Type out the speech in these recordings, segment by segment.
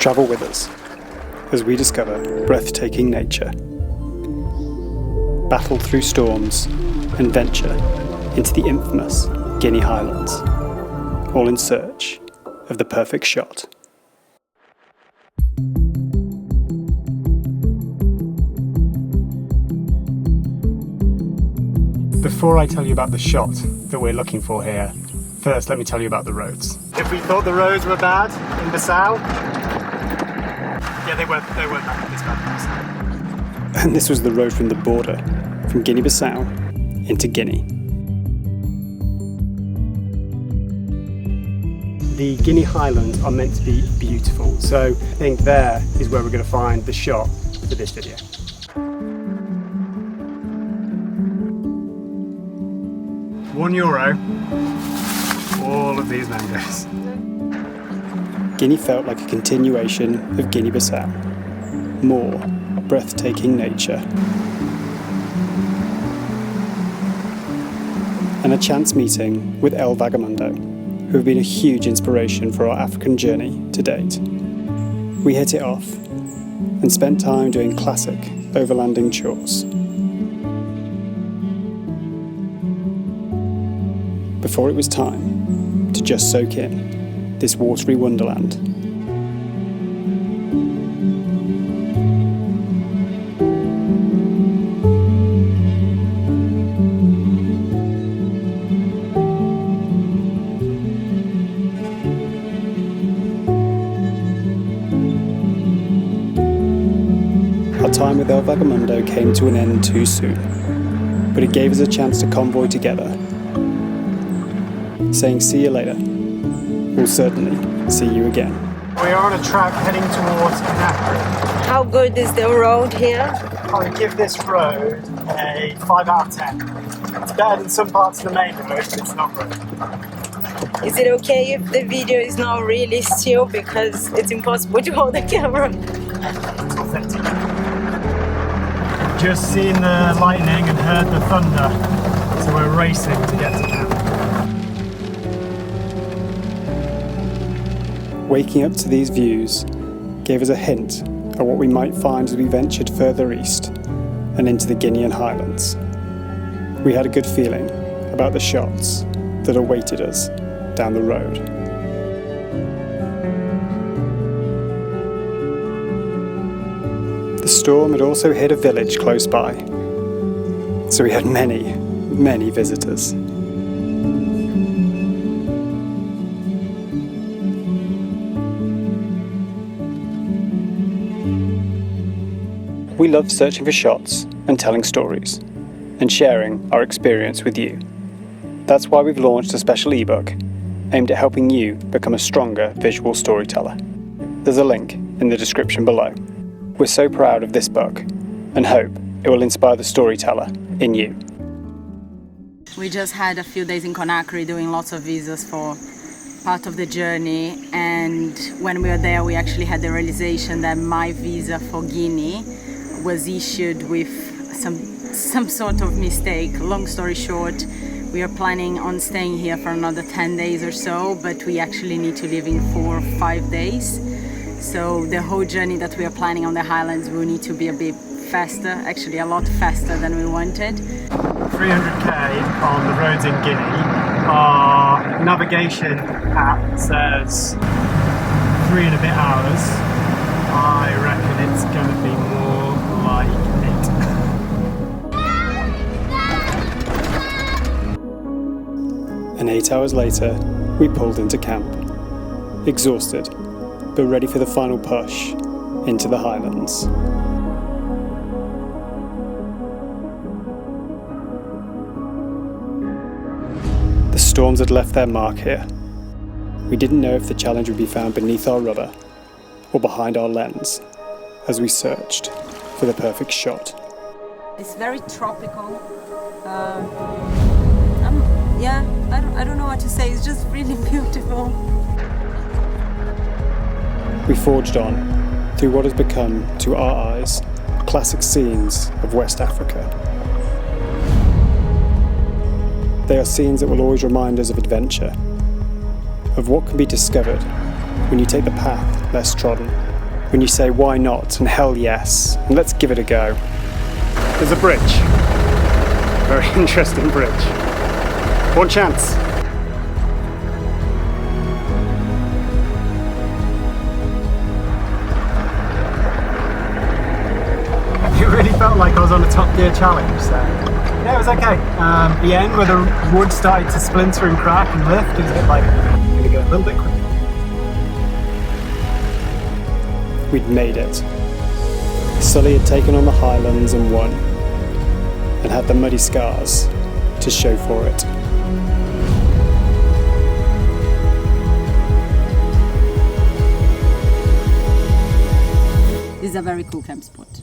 Travel with us as we discover breathtaking nature, battle through storms, and venture into the infamous Guinea Highlands, all in search of the perfect shot. Before I tell you about the shot that we're looking for here, first let me tell you about the roads. If we thought the roads were bad in Bissau, yeah, they weren't this bad in Bissau. And this was the road from the border, from Guinea-Bissau into Guinea. The Guinea Highlands are meant to be beautiful, so I think there is where we're going to find the shot for this video. €1, all of these mangoes. Guinea felt like a continuation of Guinea-Bissau. More breathtaking nature. And a chance meeting with El Vagamundo, who have been a huge inspiration for our African journey to date. We hit it off and spent time doing classic overlanding chores. Before it was time to just soak in this watery wonderland. Our time with El Vagamundo came to an end too soon, but it gave us a chance to convoy together, saying see you later. We'll certainly see you again. We are on a track heading towards Conakry. How good is the road here? I would give this road a 5 out of 10. It's better than some parts of the main road, but it's not great. Is it okay if the video is not really still because it's impossible to hold the camera? It's authentic. Just seen the lightning and heard the thunder, so we're racing to get to camp. Waking up to these views gave us a hint at what we might find as we ventured further east and into the Guinean Highlands. We had a good feeling about the shots that awaited us down the road. The storm had also hit a village close by, so we had many visitors. We love searching for shots and telling stories, and sharing our experience with you. That's why we've launched a special ebook aimed at helping you become a stronger visual storyteller. There's a link in the description below. We're so proud of this book and hope it will inspire the storyteller in you. We just had a few days in Conakry doing lots of visas for part of the journey, and when we were there we actually had the realization that my visa for Guinea was issued with some sort of mistake. Long story short, we are planning on staying here for another 10 days or so, but we actually need to leave in 4 or 5 days. So the whole journey that we are planning on the Highlands will need to be a bit faster, actually a lot faster than we wanted. 300k on the roads in Guinea. Our navigation app says 3 and a bit hours. I reckon it's going to be more like 8. And 8 hours later, we pulled into camp, exhausted, but ready for the final push into the Highlands. The storms had left their mark here. We didn't know if the challenge would be found beneath our rudder or behind our lens as we searched for the perfect shot. It's very tropical. I don't know what to say. It's just really beautiful. We forged on through what has become, to our eyes, classic scenes of West Africa. They are scenes that will always remind us of adventure, of what can be discovered when you take the path less trodden when you say why not and hell yes, and let's give it a go. There's a bridge. Very interesting bridge. One chance. It really felt like I was on a Top Gear challenge, so yeah, it was okay. The end where the wood started to splinter and crack and lift, it was a bit like, I'm going to go a little bit quicker. We'd made it. Sully had taken on the Highlands and won, and had the muddy scars to show for it. This is a very cool camp spot.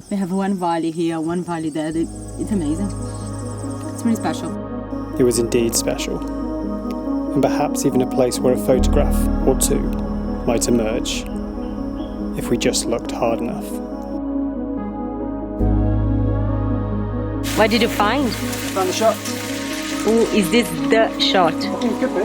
We have one valley here, one valley there. It's amazing. It's really special. It was indeed special, and perhaps even a place where a photograph or two might emerge if we just looked hard enough. What did you find? Found the shot. Ooh, is this the shot? I think it could be.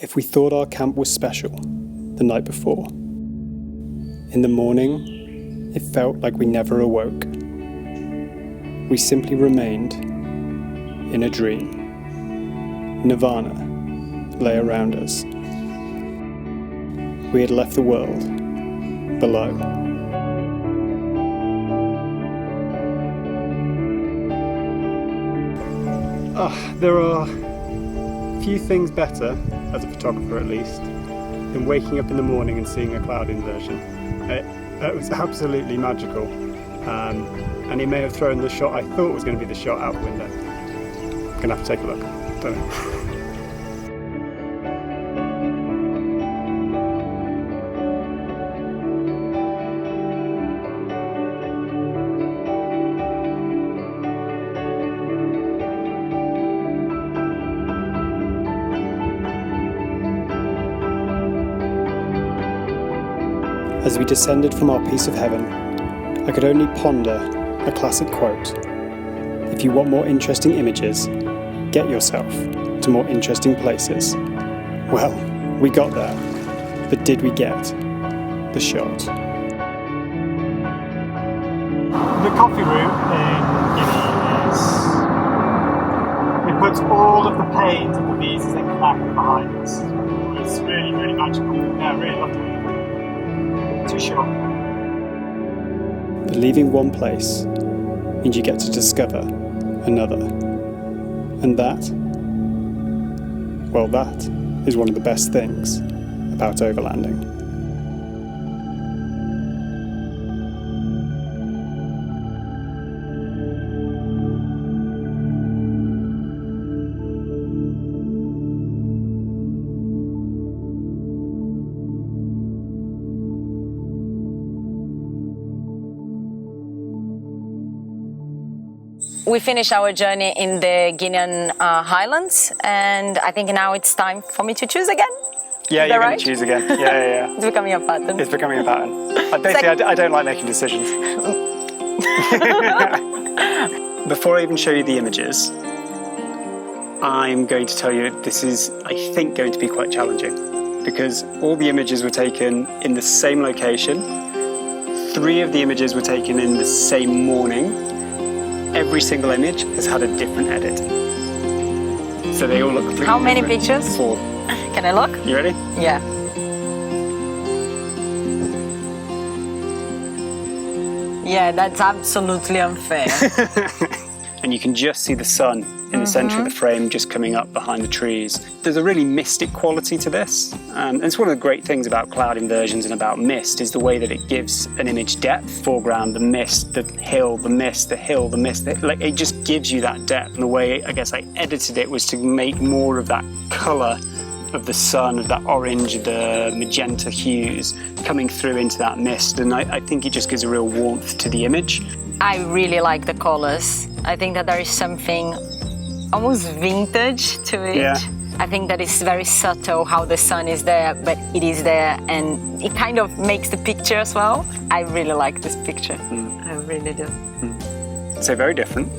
If we thought our camp was special the night before, in the morning, it felt like we never awoke. We simply remained in a dream. Nirvana lay around us. We had left the world below. There are few things better, as a photographer at least, than waking up in the morning and seeing a cloud inversion. It was absolutely magical, and it may have thrown the shot I thought was going to be the shot out the window. I'm going to have to take a look. Don't know. As we descended from our piece of heaven, I could only ponder a classic quote. If you want more interesting images, get yourself to more interesting places. Well, we got there, but did we get the shot? The coffee room in Guinea it puts all of the pains of the visas in Conakry behind us. It was really, really magical. Yeah, really loved it. Too short. But leaving one place means you get to discover another. And that, well, that is one of the best things about overlanding. We finished our journey in the Guinean Highlands, and I think now it's time for me to choose again. Yeah, you're right? going to choose again. Yeah. It's becoming a pattern. It's becoming a pattern. I don't like making decisions. Before I even show you the images, I'm going to tell you this is, I think, going to be quite challenging, because all the images were taken in the same location. 3 of the images were taken in the same morning. Every single image has had a different edit. So they all look completely How many different. pictures? 4. Can I look? You ready? Yeah. Yeah, that's absolutely unfair. And you can just see the sun in the centre of the frame just coming up behind the trees. There's a really mystic quality to this. And it's one of the great things about cloud inversions and about mist is the way that it gives an image depth. Foreground, the mist, the hill, the mist, the hill, the mist. Like, it just gives you that depth. And the way I guess I edited it was to make more of that colour of the sun, of that orange, the magenta hues coming through into that mist. And I think it just gives a real warmth to the image. I really like the colors. I think that there is something almost vintage to it. Yeah. I think that it's very subtle how the sun is there, but it is there, and it kind of makes the picture as well. I really like this picture. I really do. So very different.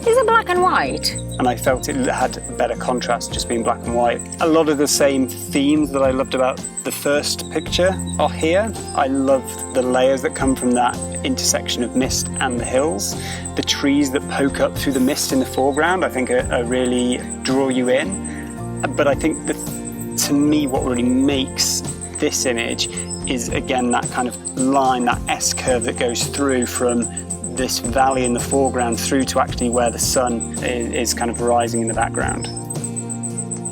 It's a black and white. And I felt it had a better contrast just being black and white. A lot of the same themes that I loved about the first picture are here. I love the layers that come from that intersection of mist and the hills. The trees that poke up through the mist in the foreground, I think are really draw you in. But I think to me what really makes this image is again that kind of line, that S-curve that goes through from this valley in the foreground through to actually where the sun is kind of rising in the background.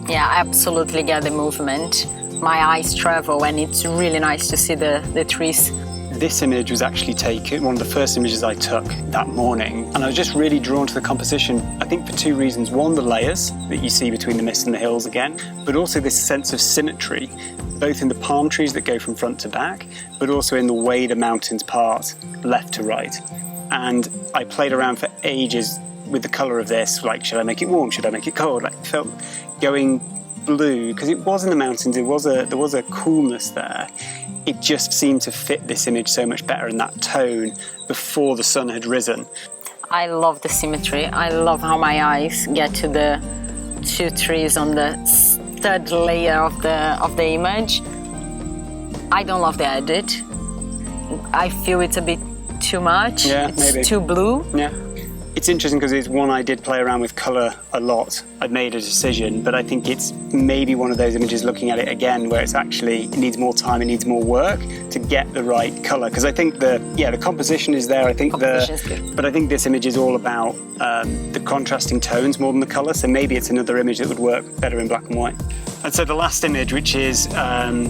Yeah, I absolutely get the movement. My eyes travel and it's really nice to see the trees. This image was actually taken, one of the first images I took that morning, and I was just really drawn to the composition, I think for two reasons. One, the layers that you see between the mist and the hills again, but also this sense of symmetry, both in the palm trees that go from front to back, but also in the way the mountains part left to right. And I played around for ages with the colour of this, like should I make it warm, should I make it cold? Like, felt going blue, because it was in the mountains, there was a coolness there. It just seemed to fit this image so much better in that tone before the sun had risen. I love the symmetry. I love how my eyes get to the two trees on the third layer of the image. I don't love the edit. I feel it's a bit too much. Yeah, it's maybe too blue. Yeah. It's interesting because it's one I did play around with colour a lot. I've made a decision, but I think it's maybe one of those images looking at it again where it needs more time, it needs more work to get the right colour. Because I think the composition is there. I think but I think this image is all about the contrasting tones more than the colour. So maybe it's another image that would work better in black and white. And so the last image, which is,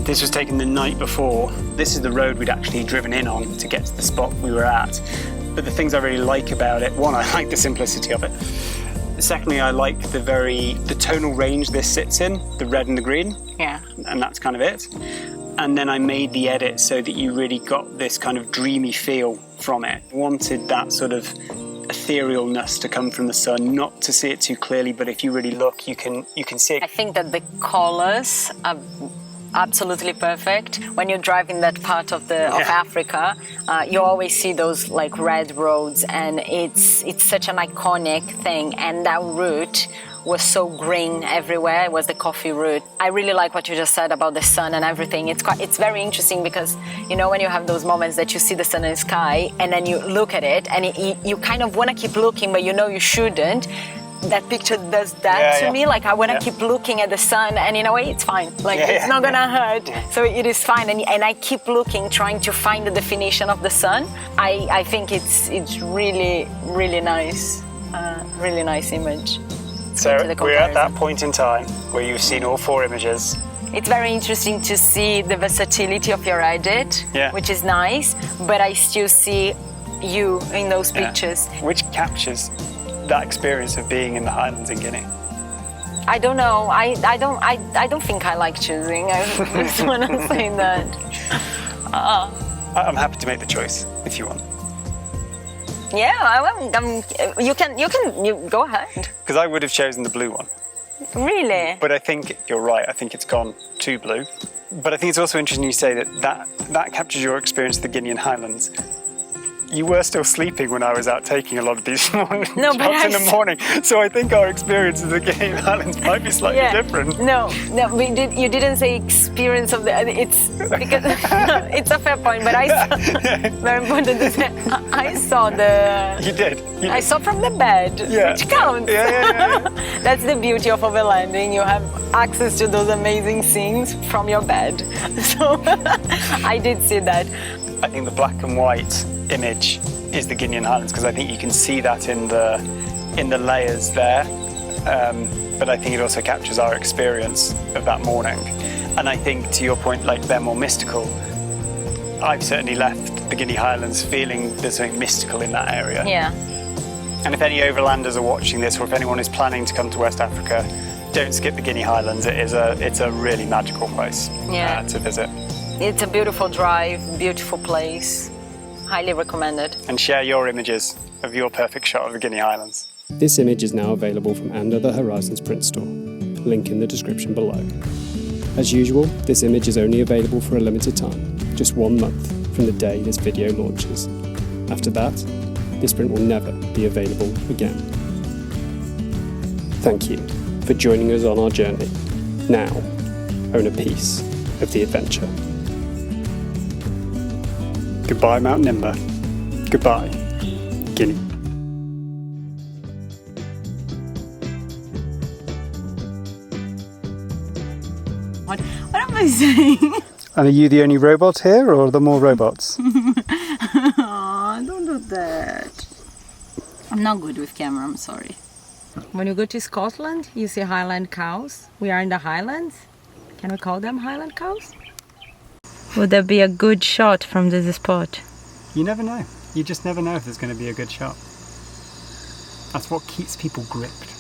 this was taken the night before. This is the road we'd actually driven in on to get to the spot we were at. But the things I really like about it, one, I like the simplicity of it. Secondly, I like the tonal range this sits in, the red and the green. Yeah. And that's kind of it. And then I made the edit so that you really got this kind of dreamy feel from it. Wanted that sort of etherealness to come from the sun, not to see it too clearly, but if you really look, you can see it. I think that the colors are absolutely perfect. When you drive in that part of Africa, you always see those like red roads, and it's such an iconic thing. And that route was so green everywhere. It was the coffee route. I really like what you just said about the sun and everything. It's very interesting because, you know, when you have those moments that you see the sun in the sky and then you look at it and you kind of want to keep looking, but you know you shouldn't. That picture does that to me. Like I want to keep looking at the sun, and in a way it's fine. Like it's not gonna hurt. So it is fine. And I keep looking, trying to find the definition of the sun. I think it's really, really nice. Really nice image. So we're at that point in time where you've seen all four images. It's very interesting to see the versatility of your edit, which is nice, but I still see you in those pictures. Which captures that experience of being in the Highlands in Guinea? I don't know. I don't think I like choosing. I just want to say that. I'm happy to make the choice if you want. Yeah, you can go ahead. Because I would have chosen the blue one. Really? But I think you're right. I think it's gone too blue. But I think it's also interesting you say that captures your experience of the Guinean Highlands. You were still sleeping when I was out taking a lot of these shots in the morning. So I think our experience of the Guinea Highlands might be slightly different. No, you didn't say experience of it's because it's a fair point, but I saw, very important to say, I saw You did. I saw from the bed, which counts. Yeah. That's the beauty of Overlanding. You have access to those amazing scenes from your bed. So I did see that. I think the black and white image is the Guinean Highlands because I think you can see that in the layers there. But I think it also captures our experience of that morning. And I think to your point, like they're more mystical. I've certainly left the Guinea Highlands feeling there's something mystical in that area. Yeah. And if any overlanders are watching this, or if anyone is planning to come to West Africa, don't skip the Guinea Highlands. It's a really magical place to visit. It's a beautiful drive, beautiful place. Highly recommended. And share your images of your perfect shot of the Guinea Highlands. This image is now available from Under the Horizons print store. link in the description below. As usual, this image is only available for a limited time, just 1 month from the day this video launches. After that, this print will never be available again. Thank you for joining us on our journey. Now, own a piece of the adventure. Goodbye, Mount Nimba. Goodbye, Guinea. What am I saying? And are you the only robot here, or are there more robots? Oh, don't do that. I'm not good with camera, I'm sorry. When you go to Scotland, you see Highland cows. We are in the Highlands. Can we call them Highland cows? Would that be a good shot from this spot? You never know. You just never know if there's going to be a good shot. That's what keeps people gripped.